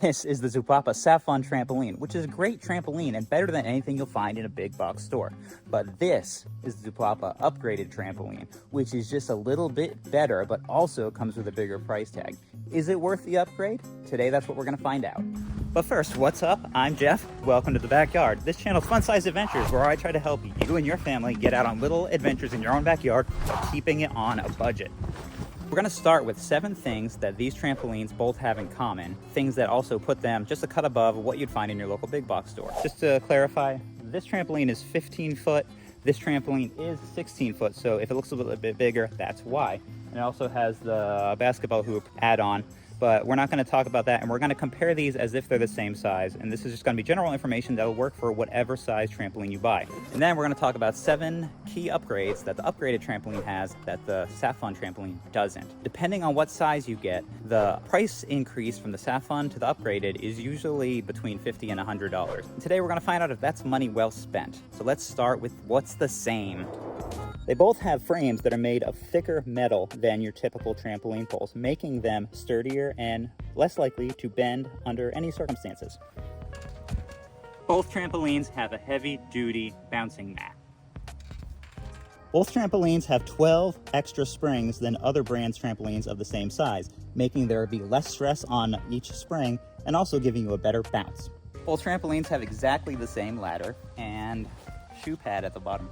This is the Zupapa Saffun trampoline, which is a great trampoline and better than anything you'll find in a big box store. But this is the Zupapa Upgraded trampoline, which is just a little bit better, but also comes with a bigger price tag. Is it worth the upgrade? Today, that's what we're gonna find out. But first, what's up? I'm Jeff. Welcome to the backyard. This channel's Fun-Sized Adventures, where I try to help you and your family get out on little adventures in your own backyard while keeping it on a budget. We're gonna start with 7 things that these trampolines both have in common, things that also put them just a cut above what you'd find in your local big box store. Just to clarify, this trampoline is 15 foot, this trampoline is 16 foot, so if it looks a little bit bigger, that's why. And it also has the basketball hoop add-on, but we're not gonna talk about that, and we're gonna compare these as if they're the same size, and this is just gonna be general information that'll work for whatever size trampoline you buy. And then we're gonna talk about 7 key upgrades that the upgraded trampoline has that the Saffun trampoline doesn't. Depending on what size you get, the price increase from the Saffun to the upgraded is usually between $50 and $100. And today we're gonna find out if that's money well spent. So let's start with what's the same. They both have frames that are made of thicker metal than your typical trampoline poles, making them sturdier and less likely to bend under any circumstances. Both trampolines have a heavy-duty bouncing mat. Both trampolines have 12 extra springs than other brands' trampolines of the same size, making there be less stress on each spring and also giving you a better bounce. Both trampolines have exactly the same ladder and shoe pad at the bottom.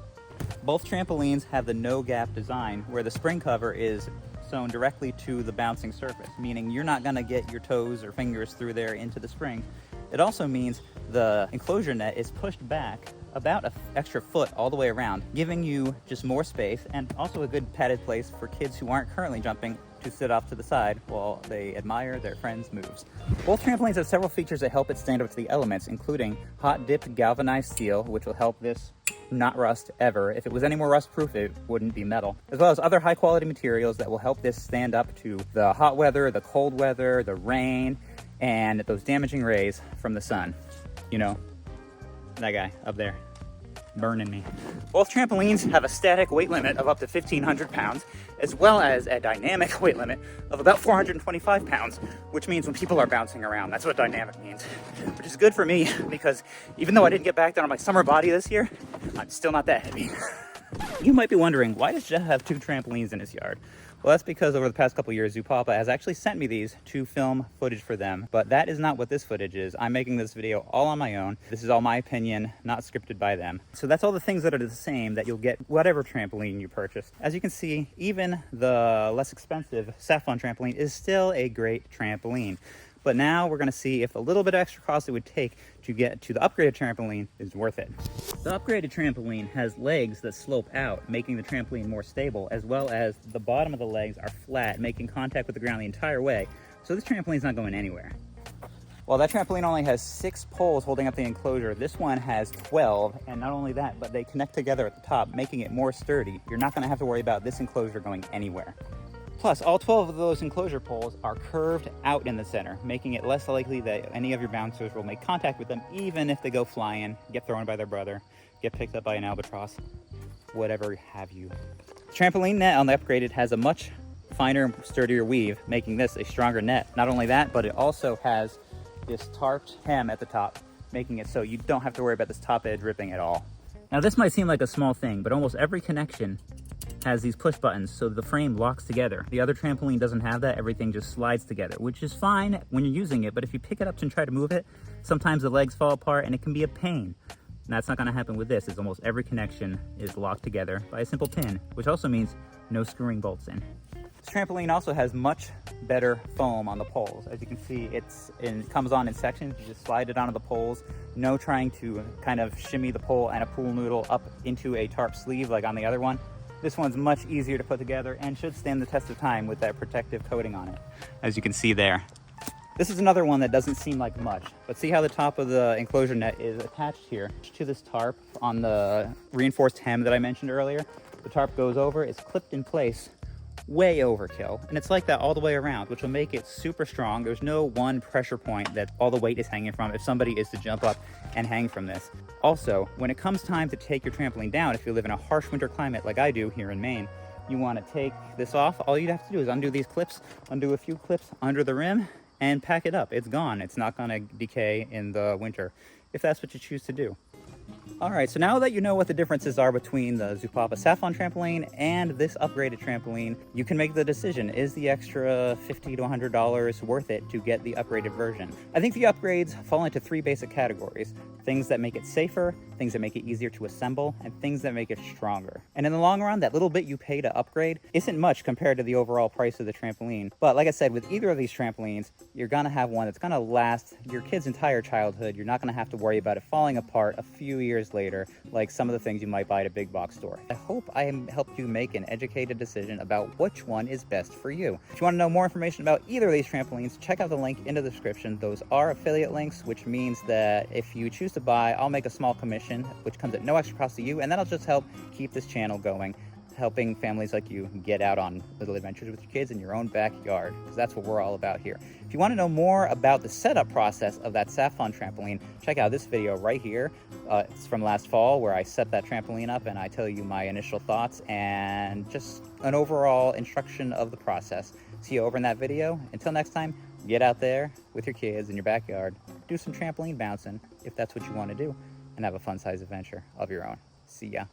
Both trampolines have the no-gap design, where the spring cover is sewn directly to the bouncing surface, meaning you're not gonna get your toes or fingers through there into the spring. It also means the enclosure net is pushed back about an extra foot all the way around, giving you just more space and also a good padded place for kids who aren't currently jumping to sit off to the side while they admire their friends' moves. Both trampolines have several features that help it stand up to the elements, including hot-dipped galvanized steel, which will help this not rust ever. If it was any more rust-proof, it wouldn't be metal. As well as other high-quality materials that will help this stand up to the hot weather, the cold weather, the rain, and those damaging rays from the sun. You know, that guy up there burning me. Both trampolines have a static weight limit of up to 1,500 pounds, as well as a dynamic weight limit of about 425 pounds, which means when people are bouncing around, that's what dynamic means. Which is good for me, because even though I didn't get back down on my summer body this year, I'm still not that heavy. You might be wondering, why does Jeff have 2 trampolines in his yard? Well, that's because over the past couple years, Zupapa has actually sent me these to film footage for them, but that is not what this footage is. I'm making this video all on my own. This is all my opinion, not scripted by them. So that's all the things that are the same that you'll get whatever trampoline you purchase. As you can see, even the less expensive Saffun trampoline is still a great trampoline. But now we're gonna see if a little bit of extra cost it would take to get to the upgraded trampoline is worth it. The upgraded trampoline has legs that slope out, making the trampoline more stable, as well as the bottom of the legs are flat, making contact with the ground the entire way. So this trampoline's not going anywhere. While that trampoline only has 6 poles holding up the enclosure, this one has 12, and not only that, but they connect together at the top, making it more sturdy. You're not gonna have to worry about this enclosure going anywhere. Plus, all 12 of those enclosure poles are curved out in the center, making it less likely that any of your bouncers will make contact with them, even if they go flying, get thrown by their brother, get picked up by an albatross, whatever have you. The trampoline net on the upgraded has a much finer, sturdier weave, making this a stronger net. Not only that, but it also has this tarped hem at the top, making it so you don't have to worry about this top edge ripping at all. Now, this might seem like a small thing, but almost every connection has these push buttons, so the frame locks together. The other trampoline doesn't have that. Everything just slides together, which is fine when you're using it, but if you pick it up and try to move it, sometimes the legs fall apart and it can be a pain. And that's not gonna happen with this, as almost every connection is locked together by a simple pin, which also means no screwing bolts in. This trampoline also has much better foam on the poles. As you can see, it comes on in sections. You just slide it onto the poles. No trying to kind of shimmy the pole and a pool noodle up into a tarp sleeve like on the other one. This one's much easier to put together and should stand the test of time with that protective coating on it, as you can see there. This is another one that doesn't seem like much, but see how the top of the enclosure net is attached here to this tarp on the reinforced hem that I mentioned earlier. The tarp goes over, it's clipped in place, way overkill, and it's like that all the way around, which will make it super strong. There's no one pressure point that all the weight is hanging from if somebody is to jump up and hang from this. Also, when it comes time to take your trampoline down, if you live in a harsh winter climate like I do here in Maine, you want to take this off, all you'd have to do is undo these clips, undo a few clips under the rim, and pack it up. It's gone. It's not going to decay in the winter if that's what you choose to do. All right, so now that you know what the differences are between the Zupapa Saffun trampoline and this upgraded trampoline, you can make the decision. Is the extra $50 to $100 worth it to get the upgraded version? I think the upgrades fall into three basic categories: things that make it safer, things that make it easier to assemble, and things that make it stronger. And in the long run, that little bit you pay to upgrade isn't much compared to the overall price of the trampoline. But like I said, with either of these trampolines, you're gonna have one that's gonna last your kid's entire childhood. You're not gonna have to worry about it falling apart a few years later, like some of the things you might buy at a big box store. I hope I helped you make an educated decision about which one is best for you. If you want to know more information about either of these trampolines, check out the link in the description. Those are affiliate links, which means that if you choose to buy, I'll make a small commission, which comes at no extra cost to you, and that'll just help keep this channel going, helping families like you get out on little adventures with your kids in your own backyard, because that's what we're all about here. If you want to know more about the setup process of that Saffun trampoline, check out this video right here. It's from last fall, where I set that trampoline up and I tell you my initial thoughts and just an overall instruction of the process. See you over in that video. Until next time, get out there with your kids in your backyard, do some trampoline bouncing if that's what you want to do, and have a fun-sized adventure of your own. See ya.